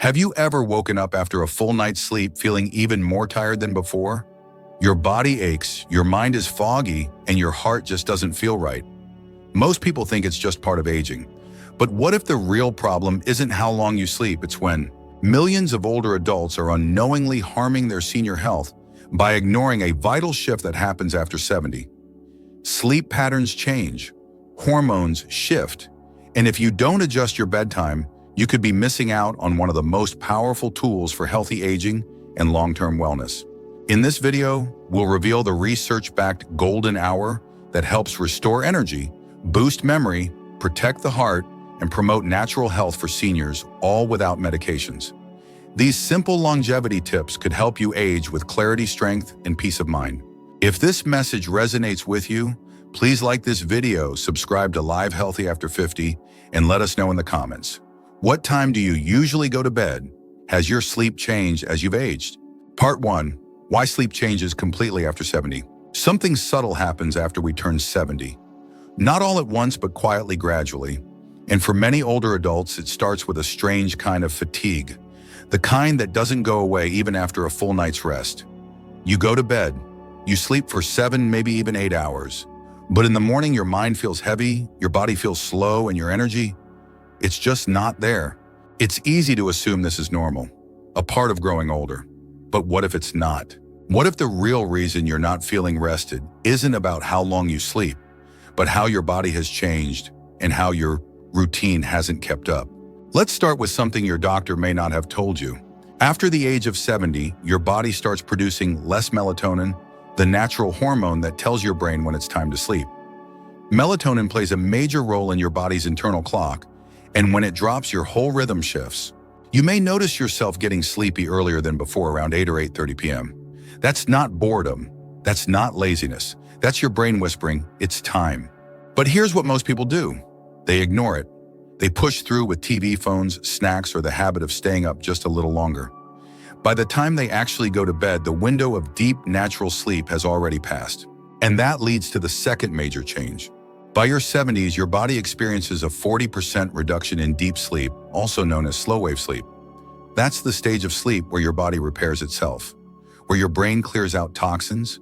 Have you ever woken up after a full night's sleep feeling even more tired than before? Your body aches, your mind is foggy, and your heart just doesn't feel right. Most people think it's just part of aging. But what if the real problem isn't how long you sleep, it's when millions of older adults are unknowingly harming their senior health by ignoring a vital shift that happens after 70. Sleep patterns change, hormones shift, and if you don't adjust your bedtime, you could be missing out on one of the most powerful tools for healthy aging and long-term wellness. In this video, we'll reveal the research-backed golden hour that helps restore energy, boost memory, protect the heart, and promote natural health for seniors, all without medications. These simple longevity tips could help you age with clarity, strength, and peace of mind. If this message resonates with you, please like this video, subscribe to Live Healthy After 50, and let us know in the comments. What time do you usually go to bed? Has your sleep changed as you've aged? Part 1. Why sleep changes completely after 70. Something subtle happens after we turn 70. Not all at once, but quietly, gradually. And for many older adults, it starts with a strange kind of fatigue, the kind that doesn't go away even after a full night's rest. You go to bed, you sleep for 7, maybe even 8 hours. But in the morning, your mind feels heavy, your body feels slow, and your energy, it's just not there. It's easy to assume this is normal, a part of growing older. But what if it's not? What if the real reason you're not feeling rested isn't about how long you sleep, but how your body has changed and how your routine hasn't kept up? Let's start with something your doctor may not have told you. After the age of 70, your body starts producing less melatonin, the natural hormone that tells your brain when it's time to sleep. Melatonin plays a major role in your body's internal clock, and when it drops, your whole rhythm shifts. You may notice yourself getting sleepy earlier than before, around 8 or 8:30 p.m. That's not boredom. That's not laziness. That's your brain whispering, it's time. But here's what most people do. They ignore it. They push through with TV, phones, snacks, or the habit of staying up just a little longer. By the time they actually go to bed, the window of deep, natural sleep has already passed. And that leads to the second major change. By your 70s, your body experiences a 40% reduction in deep sleep, also known as slow-wave sleep. That's the stage of sleep where your body repairs itself, where your brain clears out toxins,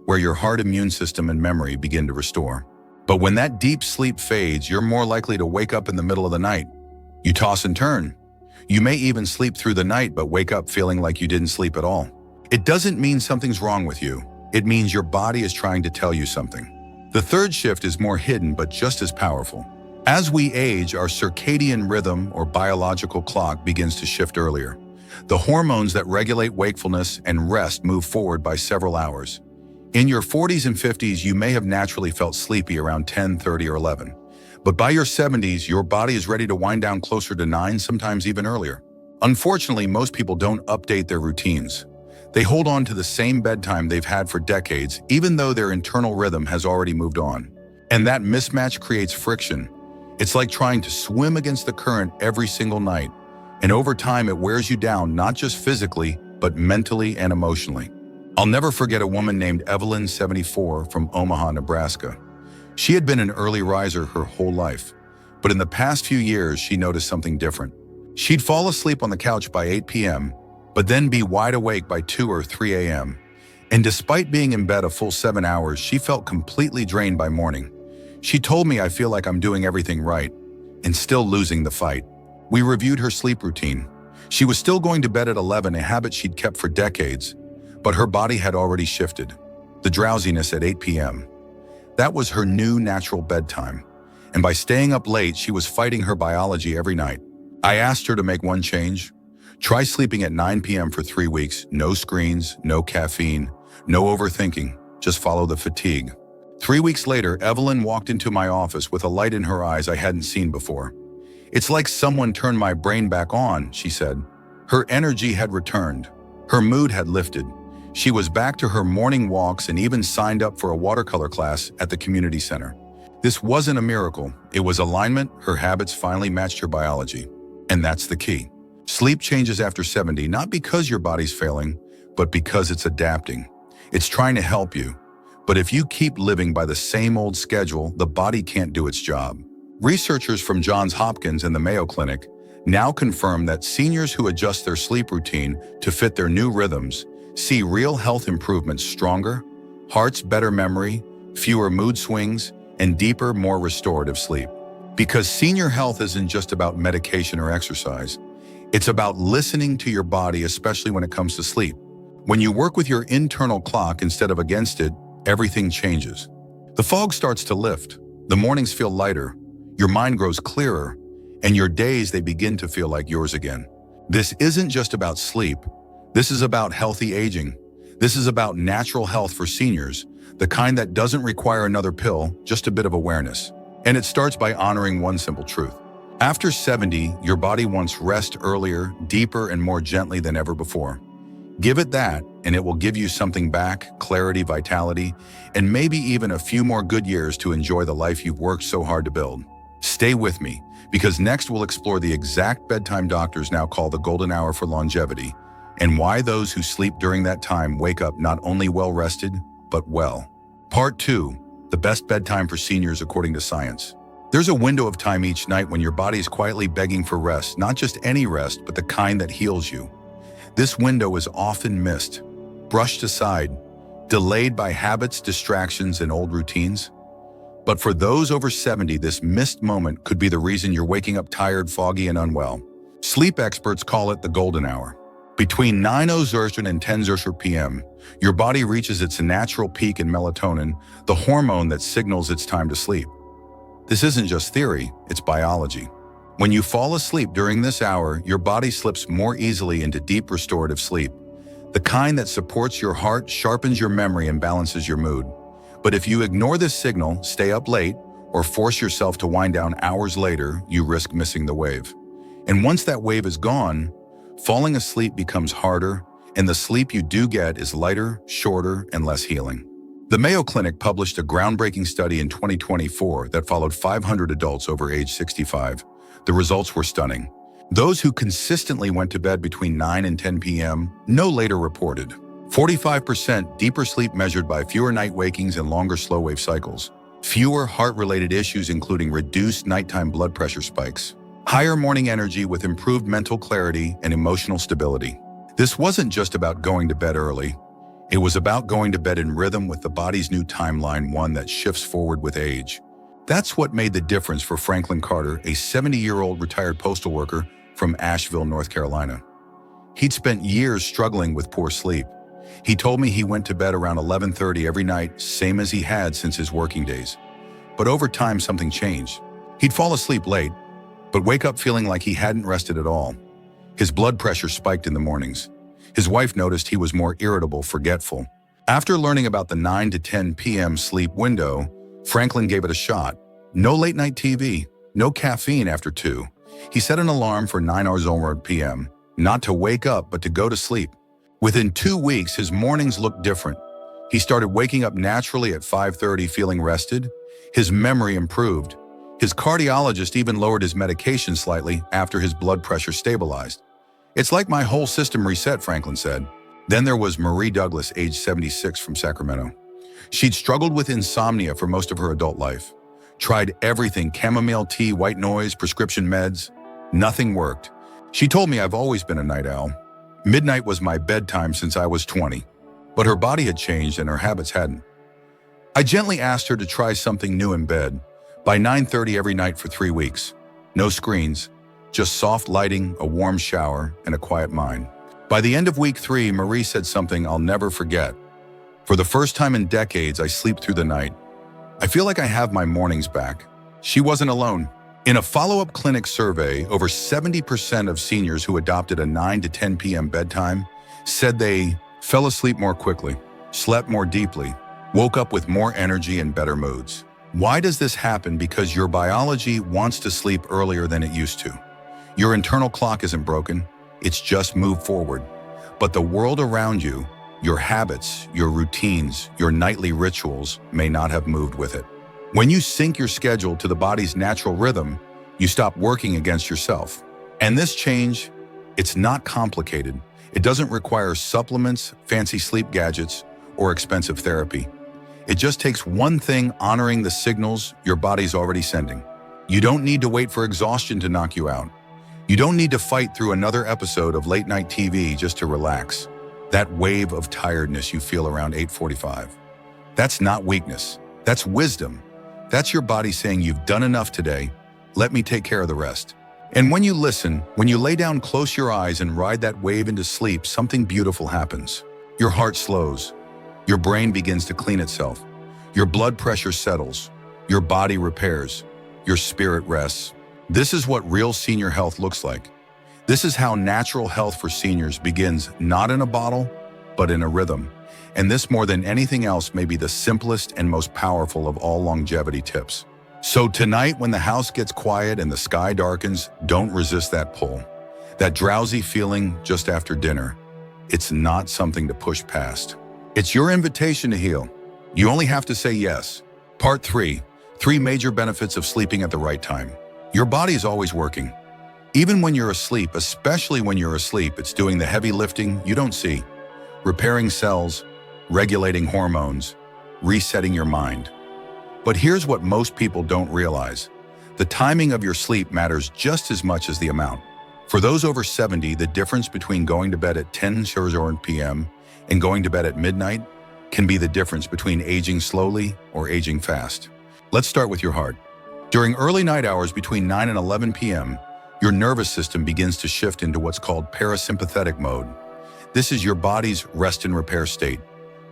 where your heart, immune system, and memory begin to restore. But when that deep sleep fades, you're more likely to wake up in the middle of the night. You toss and turn. You may even sleep through the night but wake up feeling like you didn't sleep at all. It doesn't mean something's wrong with you. It means your body is trying to tell you something. The third shift is more hidden but just as powerful. As we age, our circadian rhythm or biological clock begins to shift earlier. The hormones that regulate wakefulness and rest move forward by several hours. In your 40s and 50s, you may have naturally felt sleepy around 10:30 or 11. But by your 70s, your body is ready to wind down closer to 9, sometimes even earlier. Unfortunately, most people don't update their routines. They hold on to the same bedtime they've had for decades, even though their internal rhythm has already moved on. And that mismatch creates friction. It's like trying to swim against the current every single night. And over time, it wears you down, not just physically, but mentally and emotionally. I'll never forget a woman named Evelyn, 74, from Omaha, Nebraska. She had been an early riser her whole life, but in the past few years, she noticed something different. She'd fall asleep on the couch by 8 p.m., but then be wide awake by 2 or 3 a.m. And despite being in bed a full 7 hours, she felt completely drained by morning. She told me, "I feel like I'm doing everything right and still losing the fight." We reviewed her sleep routine. She was still going to bed at 11, a habit she'd kept for decades, but her body had already shifted. The drowsiness at 8 p.m. That was her new natural bedtime. And by staying up late, she was fighting her biology every night. I asked her to make one change. Try sleeping at 9 p.m. for 3 weeks. No screens, no caffeine, no overthinking. Just follow the fatigue. 3 weeks later, Evelyn walked into my office with a light in her eyes I hadn't seen before. "It's like someone turned my brain back on," she said. Her energy had returned. Her mood had lifted. She was back to her morning walks and even signed up for a watercolor class at the community center. This wasn't a miracle. It was alignment. Her habits finally matched her biology. And that's the key. Sleep changes after 70, not because your body's failing, but because it's adapting. It's trying to help you. But if you keep living by the same old schedule, the body can't do its job. Researchers from Johns Hopkins and the Mayo Clinic now confirm that seniors who adjust their sleep routine to fit their new rhythms see real health improvements: stronger hearts, better memory, fewer mood swings, and deeper, more restorative sleep. Because senior health isn't just about medication or exercise. It's about listening to your body, especially when it comes to sleep. When you work with your internal clock instead of against it, everything changes. The fog starts to lift, the mornings feel lighter, your mind grows clearer, and your days, they begin to feel like yours again. This isn't just about sleep. This is about healthy aging. This is about natural health for seniors, the kind that doesn't require another pill, just a bit of awareness. And it starts by honoring one simple truth. After 70, your body wants rest earlier, deeper, and more gently than ever before. Give it that, and it will give you something back: clarity, vitality, and maybe even a few more good years to enjoy the life you've worked so hard to build. Stay with me, because next we'll explore the exact bedtime doctors now call the golden hour for longevity, and why those who sleep during that time wake up not only well-rested, but well. Part 2, the best bedtime for seniors according to science. There's a window of time each night when your body is quietly begging for rest, not just any rest, but the kind that heals you. This window is often missed, brushed aside, delayed by habits, distractions, and old routines. But for those over 70, this missed moment could be the reason you're waking up tired, foggy, and unwell. Sleep experts call it the golden hour. Between 9:00 Uhr and 10:00 Uhr p.m., your body reaches its natural peak in melatonin, the hormone that signals it's time to sleep. This isn't just theory, it's biology. When you fall asleep during this hour, your body slips more easily into deep restorative sleep, the kind that supports your heart, sharpens your memory, and balances your mood. But if you ignore this signal, stay up late, or force yourself to wind down hours later, you risk missing the wave. And once that wave is gone, falling asleep becomes harder, and the sleep you do get is lighter, shorter, and less healing. The Mayo Clinic published a groundbreaking study in 2024 that followed 500 adults over age 65. The results were stunning. Those who consistently went to bed between 9 and 10 p.m. no later reported 45% deeper sleep measured by fewer night wakings and longer slow-wave cycles, fewer heart-related issues including reduced nighttime blood pressure spikes, higher morning energy with improved mental clarity and emotional stability. This wasn't just about going to bed early. It was about going to bed in rhythm with the body's new timeline, one that shifts forward with age. That's what made the difference for Franklin Carter, a 70-year-old retired postal worker from Asheville, North Carolina. He'd spent years struggling with poor sleep. He told me he went to bed around 11:30 every night, same as he had since his working days. But over time, something changed. He'd fall asleep late, but wake up feeling like he hadn't rested at all. His blood pressure spiked in the mornings. His wife noticed he was more irritable, forgetful. After learning about the 9 to 10 p.m. sleep window, Franklin gave it a shot. No late-night TV, no caffeine after 2. He set an alarm for 9:00 p.m., not to wake up, but to go to sleep. Within 2 weeks, his mornings looked different. He started waking up naturally at 5:30, feeling rested. His memory improved. His cardiologist even lowered his medication slightly after his blood pressure stabilized. "It's like my whole system reset," Franklin said. Then there was Marie Douglas, age 76, from Sacramento. She'd struggled with insomnia for most of her adult life. Tried everything: chamomile tea, white noise, prescription meds. Nothing worked. She told me, "I've always been a night owl. Midnight was my bedtime since I was 20. But her body had changed and her habits hadn't. I gently asked her to try something new in bed. By 9:30 every night for 3 weeks. No screens, just soft lighting, a warm shower, and a quiet mind. By the end of week 3, Marie said something I'll never forget. "For the first time in decades, I sleep through the night. I feel like I have my mornings back." She wasn't alone. In a follow-up clinic survey, over 70% of seniors who adopted a 9 to 10 p.m. bedtime said they fell asleep more quickly, slept more deeply, woke up with more energy and better moods. Why does this happen? Because your biology wants to sleep earlier than it used to. Your internal clock isn't broken, it's just moved forward. But the world around you, your habits, your routines, your nightly rituals may not have moved with it. When you sync your schedule to the body's natural rhythm, you stop working against yourself. And this change, it's not complicated. It doesn't require supplements, fancy sleep gadgets, or expensive therapy. It just takes one thing: honoring the signals your body's already sending. You don't need to wait for exhaustion to knock you out. You don't need to fight through another episode of late-night TV just to relax. That wave of tiredness you feel around 8:45. That's not weakness. That's wisdom. That's your body saying you've done enough today. Let me take care of the rest. And when you listen, when you lay down, close your eyes and ride that wave into sleep, something beautiful happens. Your heart slows. Your brain begins to clean itself. Your blood pressure settles. Your body repairs. Your spirit rests. This is what real senior health looks like. This is how natural health for seniors begins, not in a bottle, but in a rhythm. And this, more than anything else, may be the simplest and most powerful of all longevity tips. So tonight, when the house gets quiet and the sky darkens, don't resist that pull. That drowsy feeling just after dinner. It's not something to push past. It's your invitation to heal. You only have to say yes. Part 3. 3 major benefits of sleeping at the right time. Your body is always working. Even when you're asleep, especially when you're asleep, it's doing the heavy lifting you don't see. Repairing cells, regulating hormones, resetting your mind. But here's what most people don't realize. The timing of your sleep matters just as much as the amount. For those over 70, the difference between going to bed at 10 p.m. and going to bed at midnight can be the difference between aging slowly or aging fast. Let's start with your heart. During early night hours between 9 and 11 p.m., your nervous system begins to shift into what's called parasympathetic mode. This is your body's rest and repair state.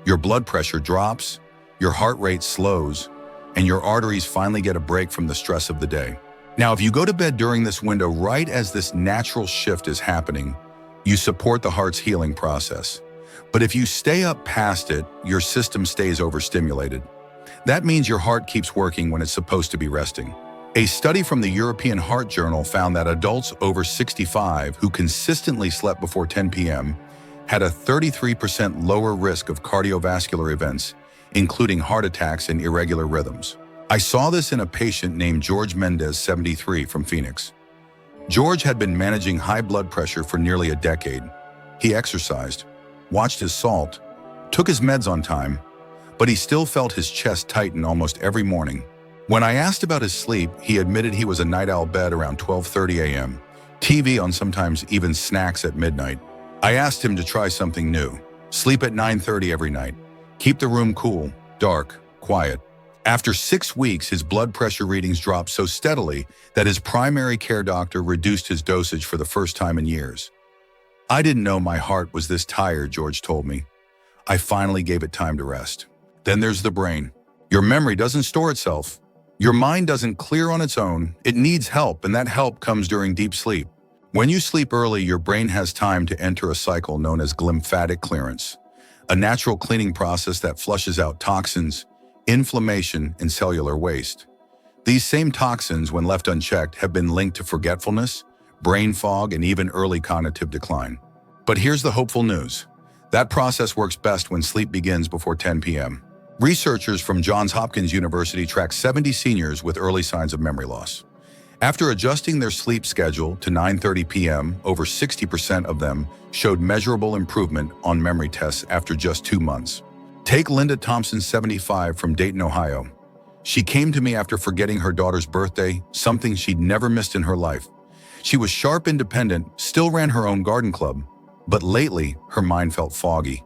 Your blood pressure drops, your heart rate slows, and your arteries finally get a break from the stress of the day. Now, if you go to bed during this window right as this natural shift is happening, you support the heart's healing process. But if you stay up past it, your system stays overstimulated. That means your heart keeps working when it's supposed to be resting. A study from the European Heart Journal found that adults over 65 who consistently slept before 10 p.m. had a 33% lower risk of cardiovascular events, including heart attacks and irregular rhythms. I saw this in a patient named George Mendez, 73, from Phoenix. George had been managing high blood pressure for nearly a decade. He exercised, watched his salt, took his meds on time, but he still felt his chest tighten almost every morning. When I asked about his sleep, he admitted he was a night owl, bed around 12:30 a.m., TV on, sometimes even snacks at midnight. I asked him to try something new. Sleep at 9:30 every night. Keep the room cool, dark, quiet. After 6 weeks, his blood pressure readings dropped so steadily that his primary care doctor reduced his dosage for the first time in years. I didn't know my heart was this tired, George told me. I finally gave it time to rest. Then there's the brain. Your memory doesn't store itself. Your mind doesn't clear on its own. It needs help, and that help comes during deep sleep. When you sleep early, your brain has time to enter a cycle known as glymphatic clearance, a natural cleaning process that flushes out toxins, inflammation, and cellular waste. These same toxins, when left unchecked, have been linked to forgetfulness, brain fog, and even early cognitive decline. But here's the hopeful news. That process works best when sleep begins before 10 p.m. Researchers from Johns Hopkins University tracked 70 seniors with early signs of memory loss. After adjusting their sleep schedule to 9:30 p.m., over 60% of them showed measurable improvement on memory tests after just 2 months. Take Linda Thompson, 75, from Dayton, Ohio. She came to me after forgetting her daughter's birthday, something she'd never missed in her life. She was sharp, independent, still ran her own garden club, but lately her mind felt foggy.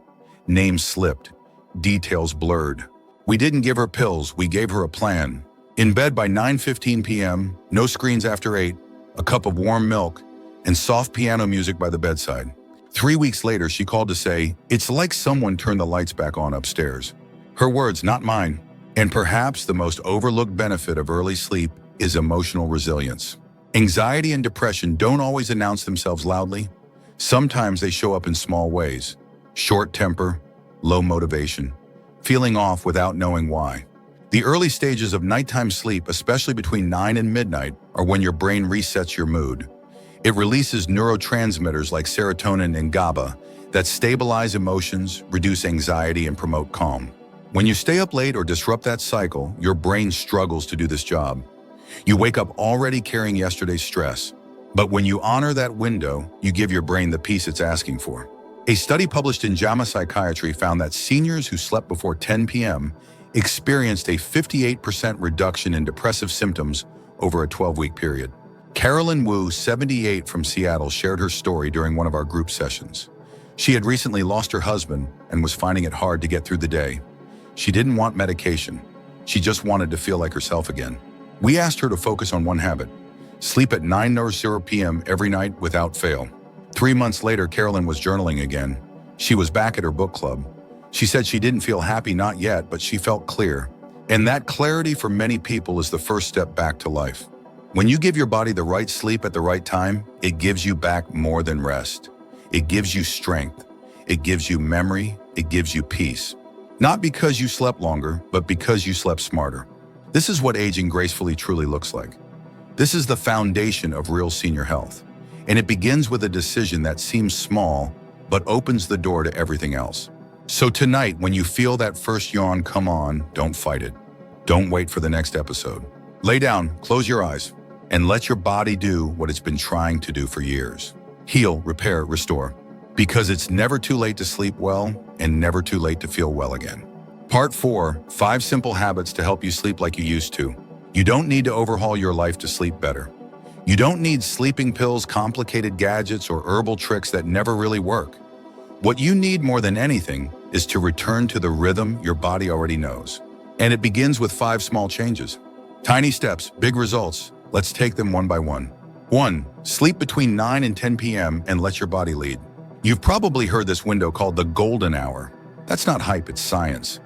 Names slipped, details blurred. We didn't give her pills, we gave her a plan. In bed by 9:15 p.m., no screens after 8, a cup of warm milk, and soft piano music by the bedside. 3 weeks later, she called to say, "It's like someone turned the lights back on upstairs." Her words, not mine. And perhaps the most overlooked benefit of early sleep is emotional resilience. Anxiety and depression don't always announce themselves loudly. Sometimes they show up in small ways. Short temper, low motivation, feeling off without knowing why. The early stages of nighttime sleep, especially between 9 and midnight, are when your brain resets your mood. It releases neurotransmitters like serotonin and GABA that stabilize emotions, reduce anxiety, and promote calm. When you stay up late or disrupt that cycle, your brain struggles to do this job. You wake up already carrying yesterday's stress. But when you honor that window, you give your brain the peace it's asking for. A study published in JAMA Psychiatry found that seniors who slept before 10 p.m. experienced a 58% reduction in depressive symptoms over a 12-week period. Carolyn Wu, 78 from Seattle, shared her story during one of our group sessions. She had recently lost her husband and was finding it hard to get through the day. She didn't want medication. She just wanted to feel like herself again. We asked her to focus on one habit: sleep at 9:00 p.m. every night without fail. 3 months later, Carolyn was journaling again. She was back at her book club. She said she didn't feel happy, not yet, but she felt clear. And that clarity for many people is the first step back to life. When you give your body the right sleep at the right time, it gives you back more than rest. It gives you strength. It gives you memory. It gives you peace. Not because you slept longer, but because you slept smarter. This is what aging gracefully truly looks like. This is the foundation of real senior health. And it begins with a decision that seems small, but opens the door to everything else. So tonight, when you feel that first yawn come on, don't fight it. Don't wait for the next episode. Lay down, close your eyes, and let your body do what it's been trying to do for years. Heal, repair, restore. Because it's never too late to sleep well and never too late to feel well again. Part 4, 5 simple habits to help you sleep like you used to. You don't need to overhaul your life to sleep better. You don't need sleeping pills, complicated gadgets, or herbal tricks that never really work. What you need more than anything is to return to the rhythm your body already knows. And it begins with 5 small changes. Tiny steps, big results. Let's take them one by one. 1. Sleep between 9 and 10 p.m. and let your body lead. You've probably heard this window called the golden hour. That's not hype, it's science.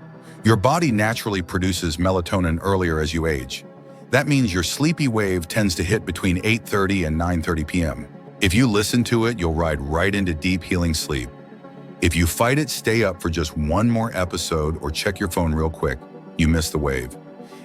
Your body naturally produces melatonin earlier as you age. That means your sleepy wave tends to hit between 8:30 and 9:30 p.m. If you listen to it, you'll ride right into deep healing sleep. If you fight it, stay up for just one more episode or check your phone real quick, you miss the wave.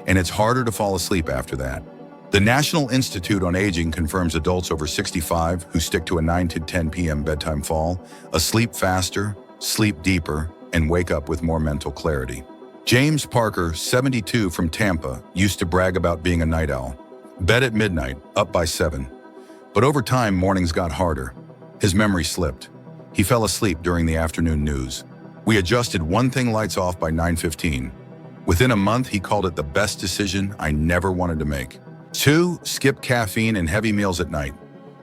And it's harder to fall asleep after that. The National Institute on Aging confirms adults over 65 who stick to a 9 to 10 p.m. bedtime fall asleep faster, sleep deeper, and wake up with more mental clarity. James Parker, 72 from Tampa, used to brag about being a night owl. Bed at midnight, up by 7. But over time, mornings got harder. His memory slipped. He fell asleep during the afternoon news. We adjusted one thing lights off by 9:15. Within a month, he called it the best decision I never wanted to make. 2. Skip caffeine and heavy meals at night.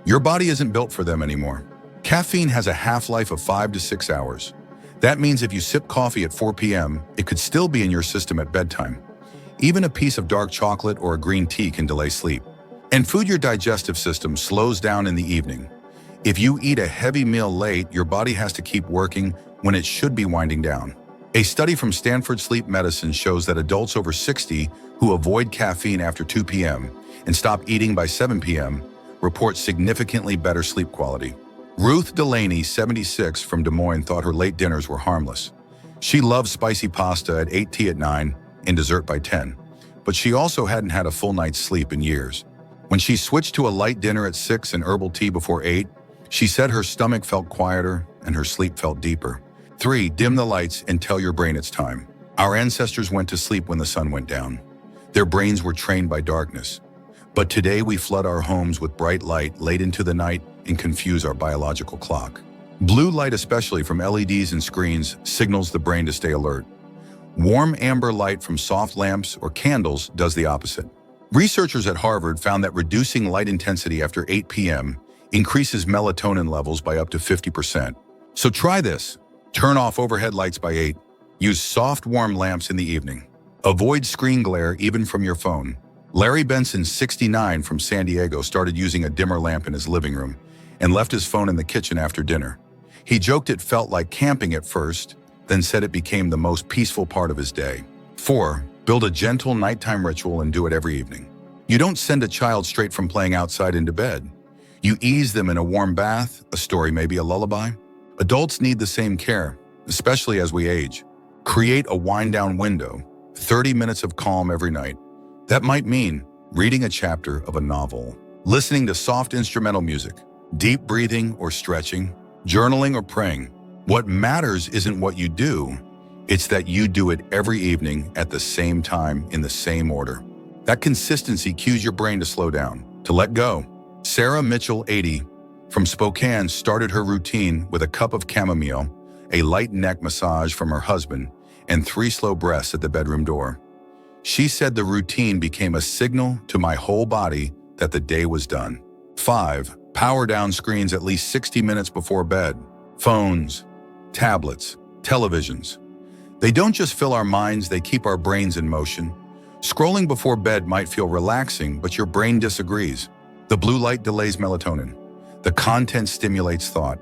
Your body isn't built for them anymore. Caffeine has a half-life of 5 to 6 hours. That means if you sip coffee at 4 p.m., it could still be in your system at bedtime. Even a piece of dark chocolate or a green tea can delay sleep. And food, your digestive system slows down in the evening. If you eat a heavy meal late, your body has to keep working when it should be winding down. A study from Stanford Sleep Medicine shows that adults over 60 who avoid caffeine after 2 p.m. and stop eating by 7 p.m. report significantly better sleep quality. Ruth Delaney, 76 from Des Moines, thought her late dinners were harmless. She loved spicy pasta at 8 p.m. at 9 and dessert by 10, but she also hadn't had a full night's sleep in years. When she switched to a light dinner at 6 and herbal tea before 8, she said her stomach felt quieter and her sleep felt deeper. 3. Dim the lights and tell your brain it's time. Our ancestors went to sleep when the sun went down. Their brains were trained by darkness. But today we flood our homes with bright light late into the night and confuse our biological clock. Blue light, especially from LEDs and screens, signals the brain to stay alert. Warm amber light from soft lamps or candles does the opposite. Researchers at Harvard found that reducing light intensity after 8 p.m. increases melatonin levels by up to 50%. So try this. Turn off overhead lights by 8. Use soft, warm lamps in the evening. Avoid screen glare even from your phone. Larry Benson, 69 from San Diego, started using a dimmer lamp in his living room and left his phone in the kitchen after dinner. He joked it felt like camping at first, then said it became the most peaceful part of his day. 4. Build a gentle nighttime ritual and do it every evening. You don't send a child straight from playing outside into bed. You ease them in a warm bath, a story, maybe a lullaby. Adults need the same care, especially as we age. Create a wind-down window, 30 minutes of calm every night. That might mean reading a chapter of a novel, listening to soft instrumental music, deep breathing or stretching, journaling or praying. What matters isn't what you do, it's that you do it every evening at the same time in the same order. That consistency cues your brain to slow down, to let go. Sarah Mitchell, 80, from Spokane, started her routine with a cup of chamomile, a light neck massage from her husband, and 3 slow breaths at the bedroom door. She said the routine became a signal to my whole body that the day was done. 5. Power down screens at least 60 minutes before bed. Phones, tablets, televisions. They don't just fill our minds, they keep our brains in motion. Scrolling before bed might feel relaxing, but your brain disagrees. The blue light delays melatonin. The content stimulates thought.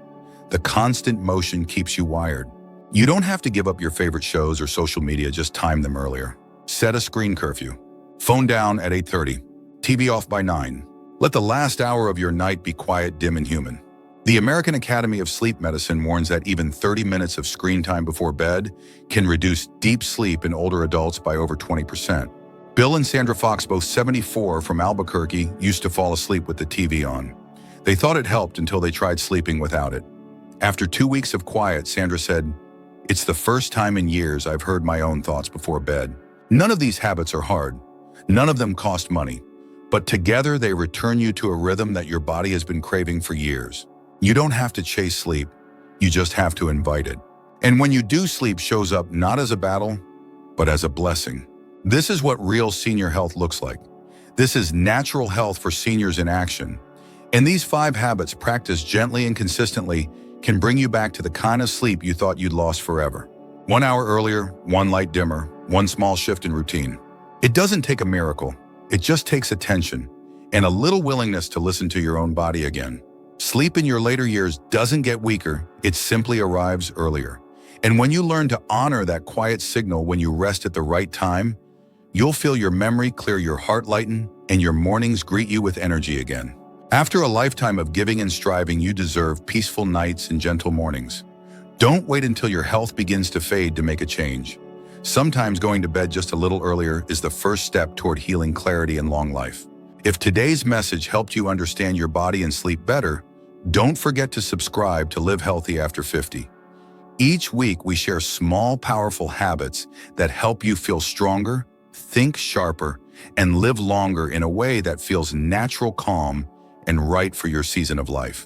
The constant motion keeps you wired. You don't have to give up your favorite shows or social media, just time them earlier. Set a screen curfew. Phone down at 8:30. TV off by 9. Let the last hour of your night be quiet, dim, and human. The American Academy of Sleep Medicine warns that even 30 minutes of screen time before bed can reduce deep sleep in older adults by over 20%. Bill and Sandra Fox, both 74 from Albuquerque, used to fall asleep with the TV on. They thought it helped until they tried sleeping without it. After 2 weeks of quiet, Sandra said, "It's the first time in years I've heard my own thoughts before bed." None of these habits are hard. None of them cost money. But together they return you to a rhythm that your body has been craving for years. You don't have to chase sleep. You just have to invite it. And when you do, sleep shows up not as a battle, but as a blessing. This is what real senior health looks like. This is natural health for seniors in action. And these 5 habits, practiced gently and consistently, can bring you back to the kind of sleep you thought you'd lost forever. 1 hour earlier, 1 light dimmer, 1 small shift in routine. It doesn't take a miracle. It just takes attention and a little willingness to listen to your own body again. Sleep in your later years doesn't get weaker, it simply arrives earlier. And when you learn to honor that quiet signal when you rest at the right time, you'll feel your memory clear, your heart lighten, and your mornings greet you with energy again. After a lifetime of giving and striving, you deserve peaceful nights and gentle mornings. Don't wait until your health begins to fade to make a change. Sometimes going to bed just a little earlier is the first step toward healing, clarity, and long life. If today's message helped you understand your body and sleep better, don't forget to subscribe to Live Healthy After 50. Each week, we share small, powerful habits that help you feel stronger, think sharper, and live longer in a way that feels natural, calm, and right for your season of life.